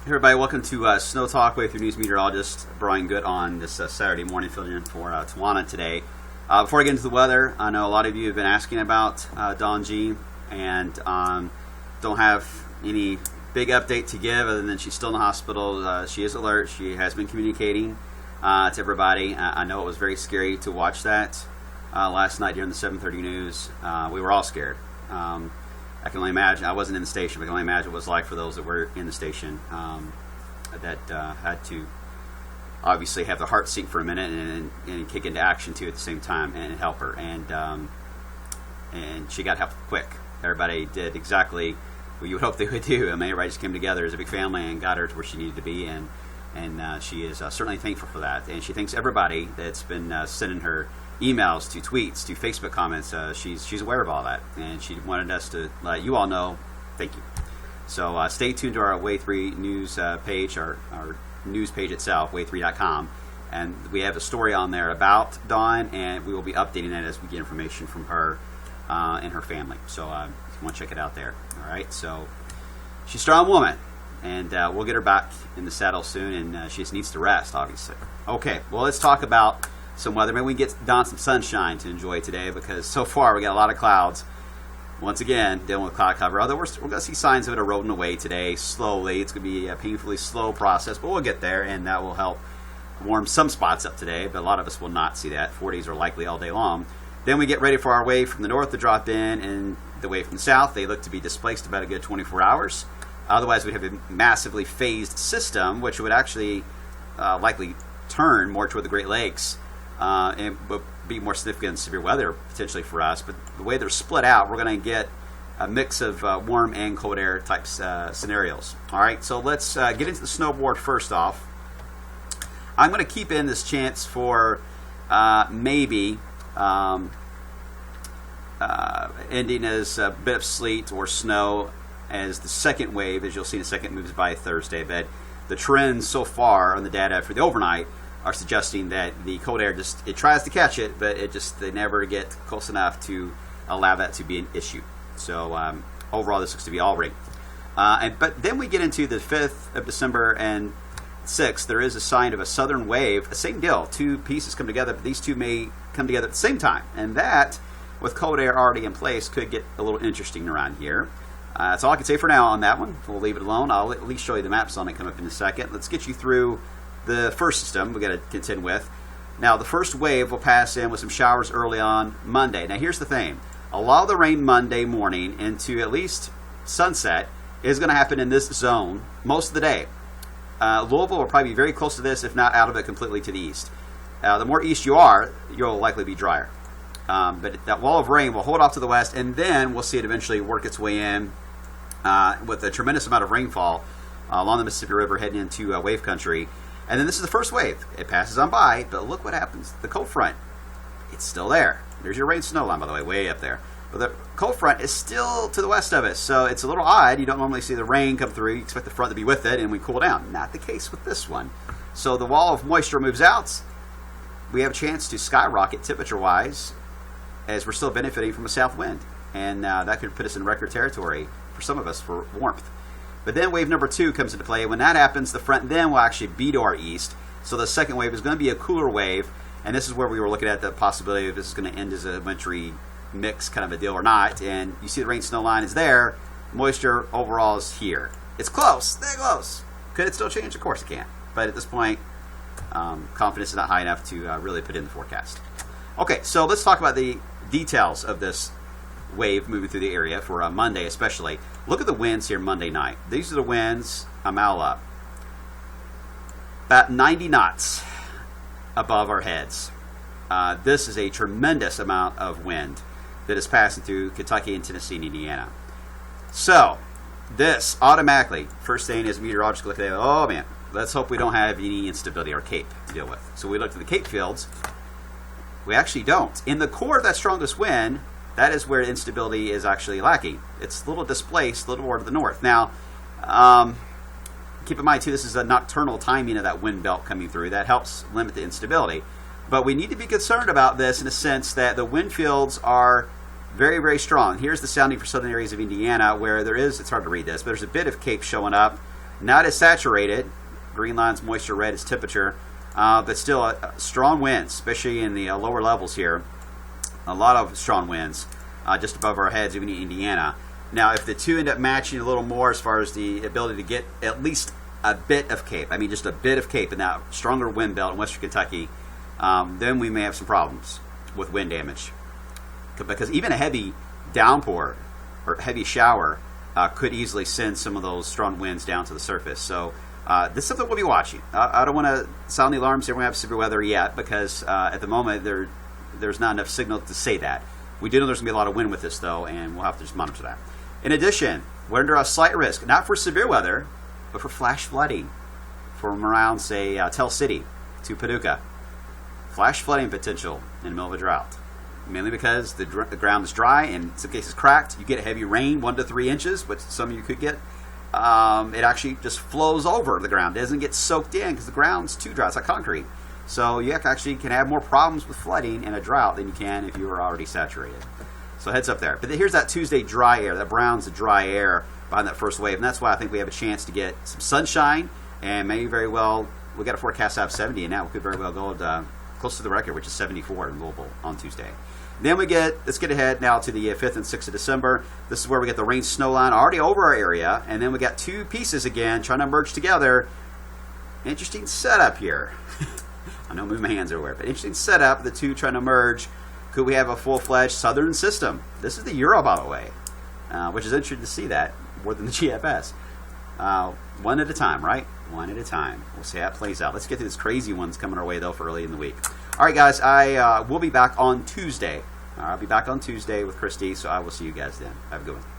Hey everybody, welcome to Snow Talk with your news meteorologist Brian Good on this Saturday morning, filling in for Tawana today. Before I get into the weather, I know a lot of you have been asking about Dawn G, and don't have any big update to give other than she's still in the hospital. She is alert. She has been communicating to everybody. I know it was very scary to watch that last night during the 7:30 news. We were all scared. I can only imagine. I wasn't in the station, but I can only imagine what it was like for those that were in the station that had to obviously have their heart sink for a minute and kick into action too at the same time and help her. And she got help quick. Everybody did exactly what you would hope they would do. I mean, everybody just came together as a big family and got her to where she needed to be. And she is certainly thankful for that. And she thanks everybody that's been sending her emails, to tweets, to Facebook comments. She's aware of all that, and she wanted us to let you all know. Thank you. So stay tuned to our Way 3 news page, our news page itself, way3.com, and we have a story on there about Dawn, and we will be updating that as we get information from her and her family. So if you want to check it out there. All right. So she's a strong woman, and we'll get her back in the saddle soon, and she just needs to rest, obviously. Okay. Well, let's talk about some weather. Maybe we can get Dawn some sunshine to enjoy today, because so far we got a lot of clouds. Once again, dealing with cloud cover. Although we're going to see signs of it eroding away today slowly. It's going to be a painfully slow process, but we'll get there, and that will help warm some spots up today, but a lot of us will not see that. 40s are likely all day long. Then we get ready for our wave from the north to drop in, and the wave from the south, they look to be displaced about a good 24 hours. Otherwise, we'd have a massively phased system, which would actually likely turn more toward the Great Lakes, and would be more significant and severe weather potentially for us. But the way they're split out, we're going to get a mix of warm and cold air type scenarios. All right, so let's get into the snowboard first off. I'm going to keep in this chance for maybe ending as a bit of sleet or snow as the second wave, as you'll see in a second, moves by Thursday. But the trends so far on the data for the overnight are suggesting that the cold air it tries to catch it, but they never get close enough to allow that to be an issue. So overall, this looks to be all rain. But then we get into the 5th of December and 6th. There is a sign of a southern wave. Same deal. Two pieces come together, but these two may come together at the same time. And that, with cold air already in place, could get a little interesting around here. That's all I can say for now on that one. We'll leave it alone. I'll at least show you the maps on it come up in a second. Let's get you through the first system we got to contend with. Now, the first wave will pass in with some showers early on Monday. Now, here's the thing. A lot of the rain Monday morning into at least sunset is going to happen in this zone most of the day. Louisville will probably be very close to this, if not out of it completely to the east. The more east you are, you'll likely be drier. But that wall of rain will hold off to the west, and then we'll see it eventually work its way in with a tremendous amount of rainfall along the Mississippi River heading into wave country. And then this is the first wave. It passes on by, but look what happens. The cold front, it's still there. There's your rain snow line, by the way, way up there. But the cold front is still to the west of us, so it's a little odd. You don't normally see the rain come through. You expect the front to be with it, and we cool down. Not the case with this one. So the wall of moisture moves out. We have a chance to skyrocket temperature-wise, as we're still benefiting from a south wind. And that could put us in record territory for some of us for warmth. But then wave number 2 comes into play. When that happens, the front then will actually be to our east. So the second wave is going to be a cooler wave. And this is where we were looking at the possibility of this is going to end as a wintry mix kind of a deal or not. And you see the rain snow line is there. Moisture overall is here. It's close. They're close. Could it still change? Of course it can. But at this point, confidence is not high enough to really put in the forecast. Okay, so let's talk about the details of this wave moving through the area for Monday especially. Look at the winds here Monday night. These are the winds a mile up. About 90 knots above our heads. This is a tremendous amount of wind that is passing through Kentucky and Tennessee and Indiana. So, this automatically, first thing is meteorologists look at it, oh man, let's hope we don't have any instability or CAPE to deal with. So we looked at the CAPE fields. We actually don't. In the core of that strongest wind, that is where instability is actually lacking. It's a little displaced, a little more to the north. Now, keep in mind, too, this is a nocturnal timing of that wind belt coming through. That helps limit the instability. But we need to be concerned about this in a sense that the wind fields are very, very strong. Here's the sounding for southern areas of Indiana where there is, it's hard to read this, but there's a bit of CAPE showing up. Not as saturated. Green line's moisture, red is temperature. But still, strong winds, especially in the lower levels here. A lot of strong winds just above our heads, even in Indiana. Now, if the two end up matching a little more as far as the ability to get at least a bit of CAPE, I mean just a bit of CAPE in that stronger wind belt in western Kentucky, then we may have some problems with wind damage. Because even a heavy downpour or heavy shower could easily send some of those strong winds down to the surface. So this is something we'll be watching. I don't want to sound the alarms. They won't have severe weather yet because at the moment there's not enough signal to say that. We do know there's going to be a lot of wind with this, though, and we'll have to just monitor that. In addition, we're under a slight risk, not for severe weather, but for flash flooding from around, say, Tell City to Paducah. Flash flooding potential in the middle of a drought. Mainly because the ground is dry and in some cases cracked. You get heavy rain, 1 to 3 inches, which some of you could get. It actually just flows over the ground. It doesn't get soaked in because the ground's too dry. It's like concrete. So you actually can have more problems with flooding in a drought than you can if you were already saturated. So heads up there. But here's that Tuesday dry air. That brown's the dry air behind that first wave. And that's why I think we have a chance to get some sunshine. And maybe very well, we got a forecast to have 70. And now we could very well go close to the record, which is 74 in Louisville on Tuesday. Then let's get ahead now to the 5th and 6th of December. This is where we get the rain snow line already over our area. And then we got two pieces again trying to merge together. Interesting setup here. I know I'm moving my hands everywhere, but interesting setup. The two trying to merge. Could we have a full-fledged southern system? This is the Euro, by the way, which is interesting to see that more than the GFS. One at a time, right? One at a time. We'll see how it plays out. Let's get to these crazy ones coming our way, though, for early in the week. All right, guys, I will be back on Tuesday. I'll be back on Tuesday with Christy, so I will see you guys then. Have a good one.